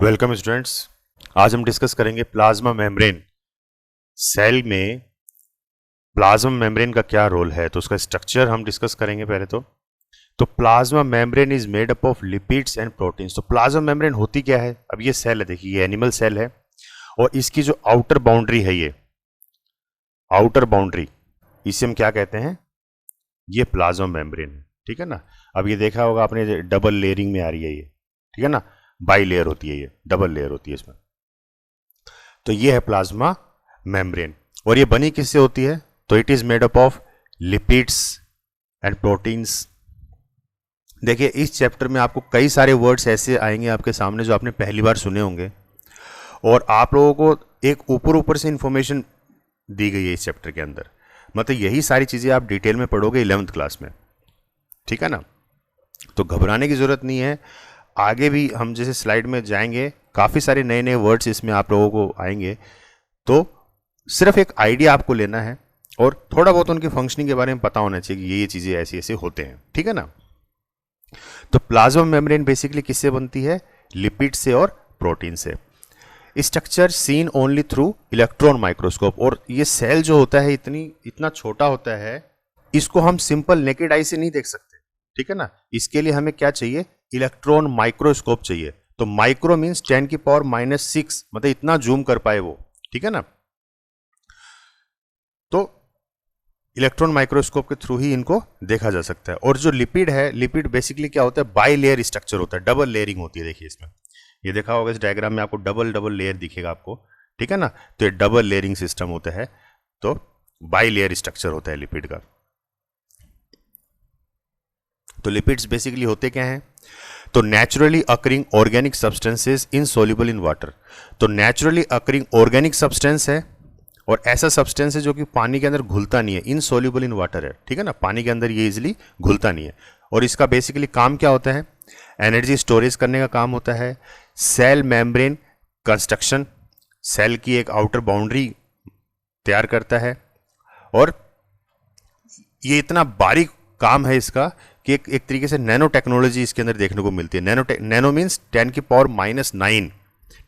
Welcome students. आज हम discuss करेंगे प्लाज्मा मेम्ब्रेन। सेल में प्लाज्मा मेम्ब्रेन का क्या रोल है, तो उसका स्ट्रक्चर हम डिस्कस करेंगे पहले। तो plasma membrane is made up of lipids and proteins. तो प्लाज्मा मेम्ब्रेन होती क्या है? अब ये सेल है, देखिए ये एनिमल सेल है और इसकी जो आउटर बाउंड्री है, ये आउटर बाउंड्री, इसे हम क्या कहते हैं? ये प्लाज्मा मेम्ब्रेन है, ठीक है ना। अब ये देखा होगा आपने, डबल लेयरिंग में आ रही है ये, ठीक है ना। बाई लेयर होती है, ये डबल लेयर होती है इसमें। तो ये है प्लाज्मा मेम्ब्रेन। और ये बनी किससे होती है? तो it is made up of lipids and proteins. देखिए इस चैप्टर में आपको कई सारे वर्ड्स ऐसे आएंगे आपके सामने जो आपने पहली बार सुने होंगे, और आप लोगों को एक ऊपर ऊपर से इंफॉर्मेशन दी गई है इस चैप्टर के अंदर। मतलब यही सारी चीजें आप डिटेल में पढ़ोगे 11th क्लास में, ठीक है ना। तो घबराने की जरूरत नहीं है। आगे भी हम जैसे स्लाइड में जाएंगे, काफ़ी सारे नए नए वर्ड्स इसमें आप लोगों को आएंगे। तो सिर्फ एक आइडिया आपको लेना है और थोड़ा बहुत उनकी फंक्शनिंग के बारे में पता होना चाहिए कि ये चीज़ें ऐसे ऐसे होते हैं, ठीक है ना। तो प्लाज्मा मेम्ब्रेन बेसिकली किससे बनती है? लिपिड से और प्रोटीन से। Structure seen only through electron microscope. और ये सेल जो होता है इतना छोटा होता है, इसको हम सिंपल नेकेड आई से नहीं देख सकते, ठीक है ना। इसके लिए हमें क्या चाहिए? इलेक्ट्रॉन माइक्रोस्कोप चाहिए। तो माइक्रो मीन्स 10⁻⁶, मतलब इतना जूम कर पाए वो, ठीक है ना। तो इलेक्ट्रॉन माइक्रोस्कोप के थ्रू ही इनको देखा जा सकता है। और जो लिपिड है, लिपिड बेसिकली क्या होता है? बाई लेयर स्ट्रक्चर होता है, डबल लेयरिंग होती है। देखिए इसमें ये देखा होगा, इस डायग्राम में आपको डबल डबल लेयर दिखेगा आपको, ठीक है ना। तो ये डबल लेयरिंग सिस्टम होता है। तो बाई लेयर स्ट्रक्चर होता है लिपिड का। तो लिपिड्स बेसिकली होते क्या हैं? तो naturally occurring organic substances insoluble in water. तो नेचुरली अकरिंग ऑर्गेनिक सब्सटेंस है, और ऐसा सब्सटेंस है जो कि पानी के अंदर घुलता नहीं है, इनसॉल्युबल इन वाटर है, ठीक है ना। पानी के अंदर ये इजिली घुलता नहीं है। और इसका बेसिकली काम क्या होता है? एनर्जी स्टोरेज करने का काम होता है। सेल मेम्ब्रेन कंस्ट्रक्शन, सेल की एक आउटर बाउंड्री तैयार करता है। और ये इतना बारीक काम है इसका कि एक तरीके से नैनो टेक्नोलॉजी इसके अंदर देखने को मिलती है। नैनो मीन्स 10⁻⁹,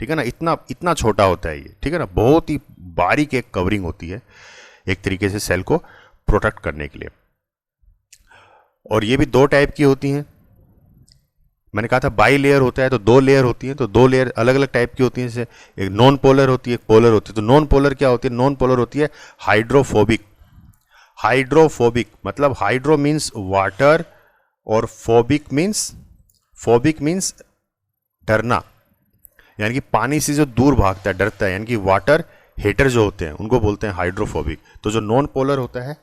ठीक है ना। इतना इतना छोटा होता है ये, ठीक है ना। बहुत ही बारीक एक कवरिंग होती है एक तरीके से सेल को प्रोटेक्ट करने के लिए। और ये भी दो टाइप की होती हैं। मैंने कहा था बाई लेयर होता है, तो दो लेयर होती है। तो दो लेयर अलग अलग टाइप की होती है। जैसे एक नॉन पोलर होती है, एक पोलर होती है। तो नॉन पोलर क्या होती है? नॉन पोलर होती है हाइड्रोफोबिक। हाइड्रोफोबिक मतलब हाइड्रो मीन्स वाटर और फोबिक मीन्स डरना, यानी कि पानी से जो दूर भागता है, डरता है, यानी कि वाटर हेटर जो होते हैं उनको बोलते हैं हाइड्रोफोबिक। तो जो नॉन पोलर होता है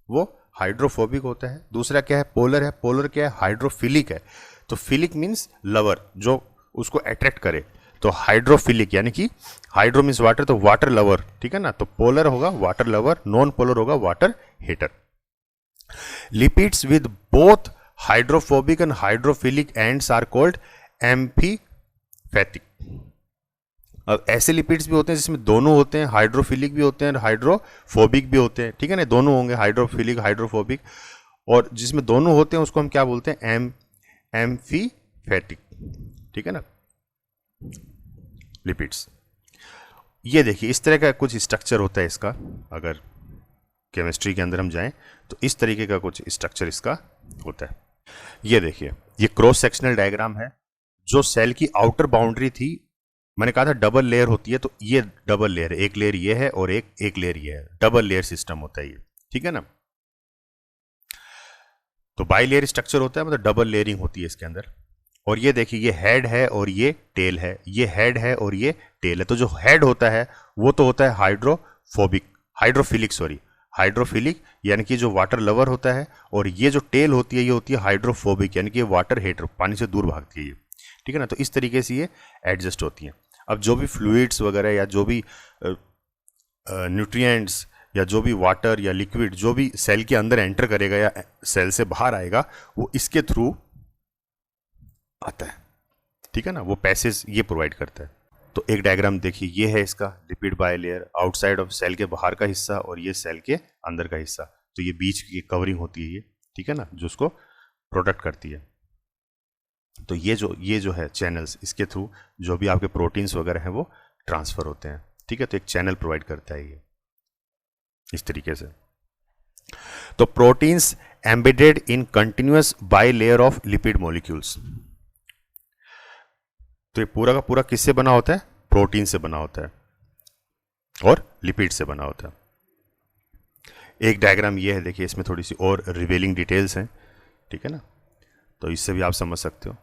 वो हाइड्रोफोबिक होता है। दूसरा क्या है? पोलर है। पोलर क्या है? हाइड्रोफिलिक है। तो फिलिक मीन्स लवर, जो उसको अट्रैक्ट करे। तो हाइड्रोफिलिक यानी कि हाइड्रो मीन्स वाटर, तो वाटर लवर, ठीक है ना। तो पोलर होगा वाटर लवर, नॉन पोलर होगा water hater. Lipids with both hydrophobic and hydrophilic ends are called amphipathic. अब ऐसे लिपिड्स भी होते हैं जिसमें दोनों होते हैं, हाइड्रोफिलिक भी होते हैं और हाइड्रोफोबिक भी होते हैं, ठीक है ना। दोनों होंगे, हाइड्रोफिलिक हाइड्रोफोबिक। और जिसमें दोनों होते हैं उसको हम क्या बोलते हैं? एम्फीफैटिक, ठीक है ना। लिपिड्स, ये देखिए इस तरह का कुछ स्ट्रक्चर होता है इसका। अगर केमिस्ट्री के अंदर हम जाएं तो इस तरीके का कुछ स्ट्रक्चर इसका होता है। ये देखिए, ये क्रॉस सेक्शनल डायग्राम है। जो सेल की आउटर बाउंड्री थी, मैंने कहा था डबल लेयर होती है, तो ये डबल लेयर है। एक लेयर ये है और एक लेयर ये है। डबल लेयर सिस्टम होता है ये, ठीक है ना। तो बाई लेयर स्ट्रक्चर होता है, मतलब डबल लेयरिंग होती है इसके अंदर। और ये देखिए, ये हेड है और ये टेल है। ये हेड है और ये टेल है। तो जो हेड होता है वो तो होता है हाइड्रोफिलिक यानी कि जो वाटर लवर होता है। और ये जो टेल होती है ये होती है हाइड्रोफोबिक, यानी कि वाटर हेटर, पानी से दूर भागती है ये, ठीक है ना। तो इस तरीके से ये एडजस्ट होती हैं। अब जो भी फ्लूइड्स वगैरह या जो भी न्यूट्रिएंट्स या जो भी वाटर या लिक्विड जो भी सेल के अंदर एंटर करेगा या सेल से बाहर आएगा, वो इसके थ्रू आता है, ठीक है ना। वो पैसेज ये प्रोवाइड करता है। तो एक डायग्राम देखिए, ये है इसका lipid bilayer, outside of cell के बाहर का हिस्सा और ये सेल के अंदर का हिस्सा। तो ये बीच की कवरिंग होती है ये, ठीक है ना, जो उसको प्रोटेक्ट करती है। तो ये जो है चैनल्स, इसके थ्रू जो भी आपके प्रोटीन्स वगैरह हैं वो ट्रांसफर होते हैं, ठीक है। तो एक चैनल प्रोवाइड करता है ये इस तरीके से। तो proteins embedded in continuous by layer of lipid molecules. तो ये पूरा का पूरा किससे बना होता है? प्रोटीन से बना होता है और लिपिड से बना होता है। एक डायग्राम ये है, देखिए इसमें थोड़ी सी और रिवेलिंग डिटेल्स हैं, ठीक है ना, तो इससे भी आप समझ सकते हो।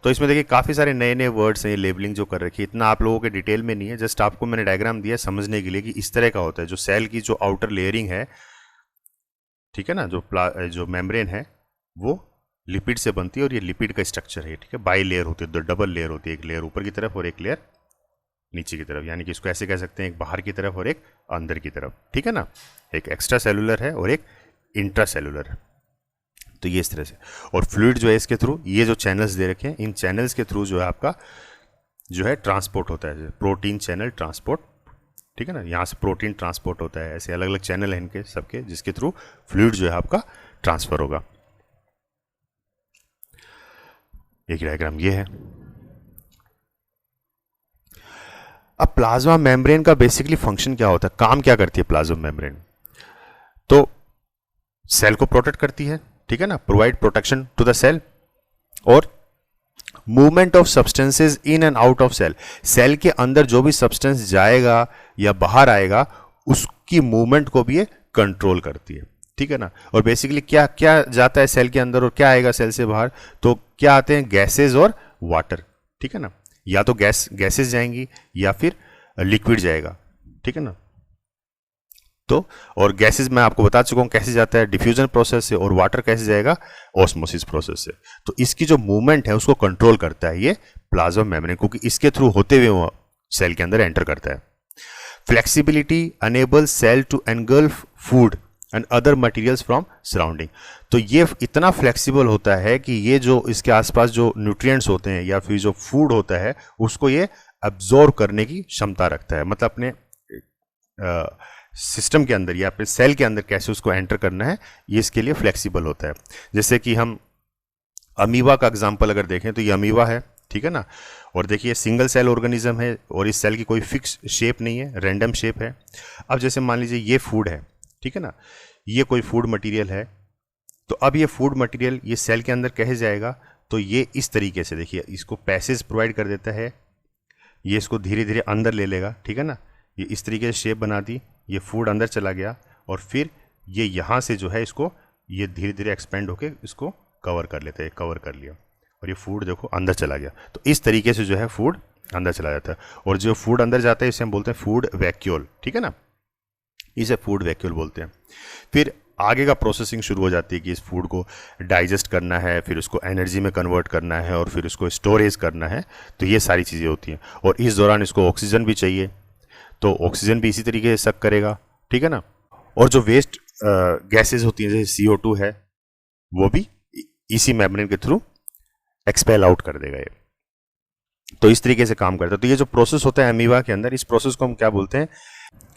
तो इसमें देखिए काफ़ी सारे नए नए वर्ड्स हैं, ये लेबलिंग जो कर रखी है, इतना आप लोगों के डिटेल में नहीं है, जस्ट आपको मैंने डायग्राम दिया समझने के लिए कि इस तरह का होता है। जो सेल की जो आउटर लेयरिंग है, ठीक है ना, जो मेम्ब्रेन है वो लिपिड से बनती है और ये लिपिड का स्ट्रक्चर है, ठीक है। बाई लेयर होती है, डबल लेयर होती है, एक लेयर ऊपर की तरफ और एक लेयर नीचे की तरफ, यानी कि इसको ऐसे कह सकते हैं, एक बाहर की तरफ और एक अंदर की तरफ, ठीक है ना। एक एक्स्ट्रा सेलुलर है और एक इंट्रा सेलुलर है। तो ये इस तरह से, और फ्लूइड जो है इसके थ्रू, ये जो चैनल्स दे रखे हैं, इन चैनल्स के थ्रू जो है आपका जो है ट्रांसपोर्ट होता है, प्रोटीन चैनल ट्रांसपोर्ट, ठीक है ना। यहाँ से प्रोटीन ट्रांसपोर्ट होता है, ऐसे अलग अलग चैनल हैं इनके सबके, जिसके थ्रू फ्लूइड जो है आपका ट्रांसफर होगा। एक डायग्राम ये है। अब प्लाज्मा मेम्ब्रेन का बेसिकली फंक्शन क्या होता है, काम क्या करती है प्लाज्मा मेम्ब्रेन? तो सेल को प्रोटेक्ट करती है, ठीक है ना, provide protection to the cell, और movement of substances in and out of cell, cell के अंदर जो भी सब्सटेंस जाएगा या बाहर आएगा उसकी मूवमेंट को भी ये कंट्रोल करती है, ठीक है ना। और बेसिकली क्या क्या जाता है सेल के अंदर और क्या आएगा सेल से बाहर? तो क्या आते हैं? गैसेज और वाटर, ठीक है ना। या तो गैसेज जाएंगी या फिर लिक्विड जाएगा, ठीक है ना। तो और गैसेज मैं आपको बता चुका हूं कैसे जाता है, डिफ्यूजन प्रोसेस से, और वाटर कैसे जाएगा? ऑस्मोसिस प्रोसेस से। तो इसकी जो मूवमेंट है उसको कंट्रोल करता है ये प्लाज्मा मेम्ब्रेन, क्योंकि इसके थ्रू होते हुए वो सेल के अंदर एंटर करता है। Flexibility enable cell to engulf food and other materials from surrounding. तो ये इतना फ्लेक्सिबल होता है कि ये जो इसके आसपास जो न्यूट्रिएंट्स होते हैं या फिर जो फूड होता है उसको ये अब्जॉर्ब करने की क्षमता रखता है। मतलब अपने सिस्टम के अंदर या अपने सेल के अंदर कैसे उसको एंटर करना है, ये इसके लिए फ्लेक्सिबल होता है। जैसे कि हम अमीबा का एग्जांपल अगर देखें तो ये अमीबा है, ठीक है ना, और देखिए सिंगल सेल ऑर्गेनिज्म है और इस सेल की कोई फिक्स शेप नहीं है, रैंडम शेप है। अब जैसे मान लीजिए ये फूड है, ठीक है ना, ये कोई फूड मटेरियल है, तो अब ये फूड मटेरियल ये सेल के अंदर कैसे जाएगा? तो ये इस तरीके से, देखिए इसको पैसेज प्रोवाइड कर देता है, ये इसको धीरे धीरे अंदर ले लेगा, ठीक है ना। ये इस तरीके से शेप बना दी, ये फूड अंदर चला गया और फिर ये यहाँ से जो है इसको ये धीरे धीरे एक्सपेंड होके इसको कवर कर लेते हैं, कवर कर लिया और ये फूड देखो अंदर चला गया। तो इस तरीके से जो है फूड अंदर चला जाता है, और जो फूड अंदर जाता है इसे हम बोलते हैं फूड वैक्यूल, ठीक है ना, इसे फूड वैक्यूल बोलते हैं। फिर आगे का प्रोसेसिंग शुरू हो जाती है कि इस फूड को डाइजेस्ट करना है, फिर उसको एनर्जी में कन्वर्ट करना है और फिर उसको स्टोरेज करना है। तो ये सारी चीज़ें होती हैं, और इस दौरान इसको ऑक्सीजन भी चाहिए, तो ऑक्सीजन भी इसी तरीके से सक करेगा, ठीक है ना। और जो वेस्ट गैसेज होती हैं जैसे CO2 है, वो भी इसी मेम्ब्रेन के थ्रू एक्सपेल आउट कर देगा ये। तो इस तरीके से काम करता है। तो ये जो प्रोसेस होता है अमीबा के अंदर, इस प्रोसेस को हम क्या बोलते हैं?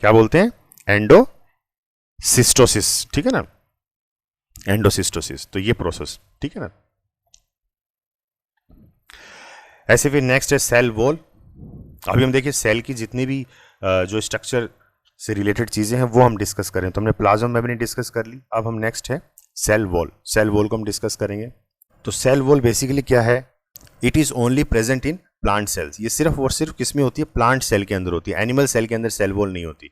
क्या बोलते हैं? एंडोसिस्टोसिस, ठीक है ना, एंडोसिस्टोसिस। तो ये प्रोसेस, ठीक है ना। ऐसे फिर नेक्स्ट है सेल वॉल। अभी हम देखिए सेल की जितनी भी जो स्ट्रक्चर से रिलेटेड चीजें हैं वो हम डिस्कस करें। तो हमने प्लाज्मा मेम्ब्रेन डिस्कस कर ली, अब हम नेक्स्ट है सेल वॉल। सेल वॉल को हम डिस्कस करेंगे। तो सेल वॉल बेसिकली क्या है? It is only present in plant cells. ये सिर्फ और सिर्फ किस में होती है? प्लांट सेल के अंदर होती है। एनिमल सेल के अंदर सेल वॉल नहीं होती,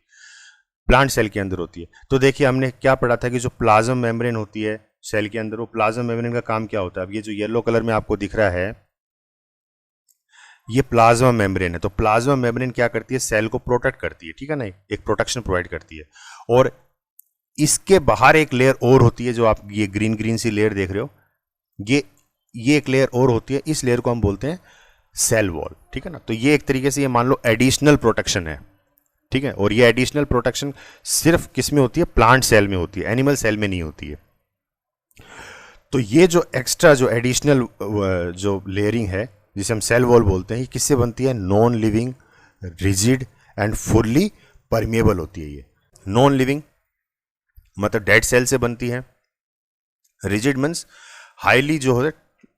प्लांट सेल के अंदर होती है। तो देखिए हमने क्या पढ़ा था कि जो प्लाज्मा मेम्ब्रेन होती है सेल के अंदर, वो प्लाज्मा मेम्ब्रेन का काम क्या होता है? अब ये जो येलो कलर में आपको दिख रहा है ये प्लाज्मा मेम्ब्रेन है। तो प्लाज्मा मेम्ब्रेन क्या करती है? सेल को प्रोटेक्ट करती है, ठीक है ना, एक प्रोटेक्शन प्रोवाइड करती है। और इसके बाहर एक लेयर और होती है, जो आप ये ग्रीन ग्रीन सी लेयर देख रहे हो, ये एक लेयर और होती है, इस लेयर को हम बोलते हैं सेल वॉल, ठीक है ना। तो ये एक तरीके से ये मान लो एडिशनल प्रोटेक्शन है, ठीक है। और ये एडिशनल प्रोटेक्शन सिर्फ किस में होती है? प्लांट सेल में होती है, एनिमल सेल में नहीं होती है। तो ये जो एक्स्ट्रा जो एडिशनल जो लेयरिंग है जिसे हम सेल वॉल बोलते हैं, ये किससे बनती है? Non living, rigid and fully permeable होती है। ये नॉन लिविंग मतलब डेड सेल से बनती है, रिजिड मीन्स हाईली जो है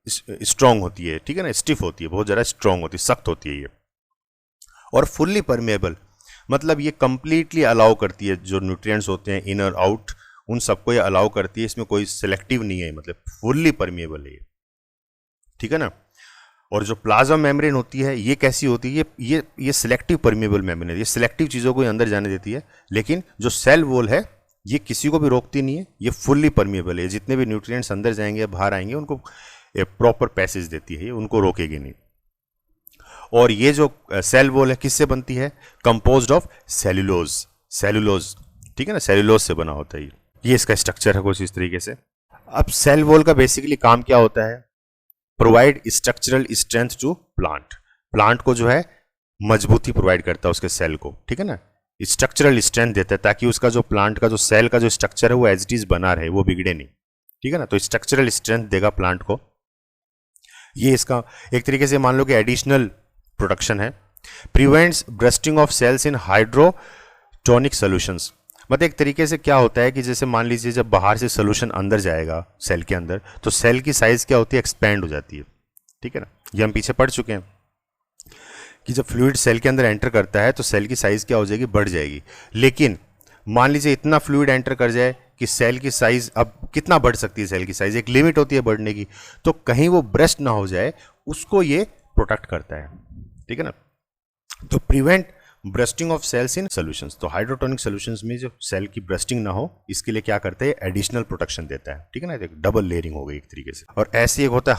स्ट्रांग होती है, ठीक है ना, स्टिफ होती है, बहुत ज़्यादा स्ट्रांग होती है, सख्त होती है ये। और फुल्ली परमेबल मतलब ये कंप्लीटली अलाउ करती है, जो न्यूट्रिएंट्स होते हैं इनर आउट उन सबको ये अलाउ करती है, इसमें कोई सिलेक्टिव नहीं है, मतलब फुल्ली परमेबल है ये, ठीक है ना। और जो प्लाज्मा मेम्ब्रेन होती है ये कैसी होती है, ये सिलेक्टिव परमेबल मेम्ब्रेन है, ये सिलेक्टिव चीज़ों को अंदर जाने देती है। लेकिन जो सेल वॉल है ये किसी को भी रोकती नहीं है, ये फुल्ली परमेबल है, जितने भी न्यूट्रिएंट्स अंदर जाएंगे बाहर आएंगे उनको प्रॉपर पैसेज देती है, ये उनको रोकेगी नहीं। और ये जो सेल वॉल है किससे बनती है, कंपोज्ड ऑफ सेलुलोज, ठीक है ना, सेलुलोज से बना होता है ये इसका स्ट्रक्चर है कुछ इस तरीके से। अब सेल वॉल का बेसिकली काम क्या होता है, provide structural strength to plant को जो है मजबूती प्रोवाइड करता है उसके सेल को, ठीक है ना, स्ट्रक्चरल स्ट्रेंथ देता है ताकि उसका जो प्लांट का जो सेल का जो स्ट्रक्चर है वो एज इट इज बना रहे, वो बिगड़े नहीं, ठीक है ना। तो स्ट्रक्चरल स्ट्रेंथ देगा प्लांट को, ये इसका एक तरीके से मान लो कि एडिशनल प्रोडक्शन है। Prevents bursting of cells in hypotonic solutions, मतलब एक तरीके से क्या होता है कि जैसे मान लीजिए जब बाहर से सोल्यूशन अंदर जाएगा सेल के अंदर तो सेल की साइज क्या होती है, एक्सपैंड हो जाती है, ठीक है ना। ये हम पीछे पढ़ चुके हैं कि जब फ्लूइड सेल के अंदर एंटर करता है तो सेल की साइज क्या हो जाएगी, बढ़ जाएगी। लेकिन मान लीजिए इतना फ्लूइड एंटर कर जाए कि सेल की साइज, अब कितना बढ़ सकती है सेल की साइज, एक लिमिट होती है बढ़ने की, तो कहीं वो ब्रस्ट ना हो जाए उसको ये प्रोटेक्ट करता है, ठीक है ना। तो prevent bursting of cells in solutions, तो हाइड्रोटोनिक सॉल्यूशंस में जो सेल की ब्रस्टिंग ना हो इसके लिए क्या करते हैं, एडिशनल प्रोटेक्शन देता है, ठीक है ना, डबल लेयरिंग हो गई एक तरीके से। और ऐसे एक होता है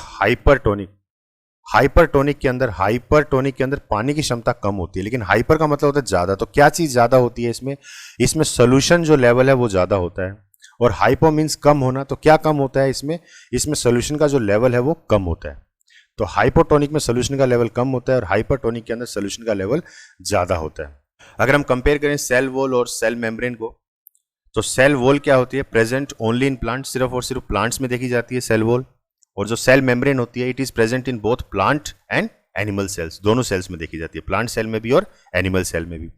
हाइपरटोनिक के अंदर पानी की क्षमता कम होती है, लेकिन हाइपर का मतलब होता है ज्यादा। तो क्या चीज ज्यादा होती है इसमें सोल्यूशन जो लेवल है वो ज्यादा होता है, और हाइपो मीन्स कम होना, तो क्या कम होता है इसमें सोल्यूशन का जो लेवल है वो कम होता है। तो हाइपोटोनिक में सोल्यूशन का लेवल कम होता है और हाइपरटोनिक के अंदर सोल्यूशन का लेवल ज्यादा होता है। अगर हम कंपेयर करें सेल वॉल और सेल मेम्ब्रेन को, तो सेल वॉल क्या होती है, प्रेजेंट ओनली इन प्लांट, सिर्फ और सिर्फ प्लांट्स में देखी जाती है सेल वॉल। और जो सेल मेम्ब्रेन होती है it is present in both plant and animal cells, दोनों सेल्स में देखी जाती है, प्लांट सेल में भी और एनिमल सेल में भी।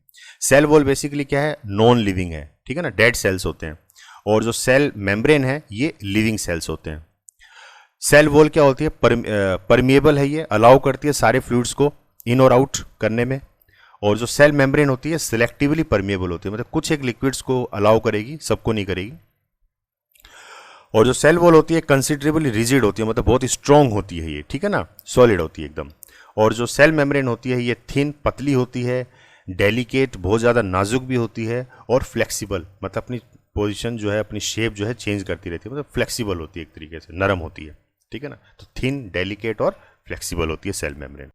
सेल वॉल बेसिकली क्या है, नॉन लिविंग है, ठीक है ना, डेड सेल्स होते हैं। और जो सेल मेम्ब्रेन है ये लिविंग सेल्स होते हैं। सेल वॉल क्या होती है, परमिएबल है, ये अलाउ करती है सारे फ्लूइड्स को इन और आउट करने में। और जो सेल मेम्ब्रेन होती है सिलेक्टिवली परमिएबल होती है, मतलब कुछ एक लिक्विड्स को अलाउ करेगी, सबको नहीं करेगी। और जो सेल वॉल होती है कंसिडरेबली रिजिड होती है, मतलब बहुत स्ट्रांग होती है ये, ठीक है ना, सॉलिड होती है एकदम। और जो सेल मेम्ब्रेन होती है ये थिन, पतली होती है, डेलिकेट, बहुत ज़्यादा नाजुक भी होती है, और फ्लेक्सिबल, मतलब अपनी पोजीशन जो है, अपनी शेप जो है चेंज करती रहती है, मतलब फ्लेक्सिबल होती है, एक तरीके से नरम होती है, ठीक है ना। तो थिन, डेलिकेट और फ्लेक्सिबल होती है सेल मेम्ब्रेन।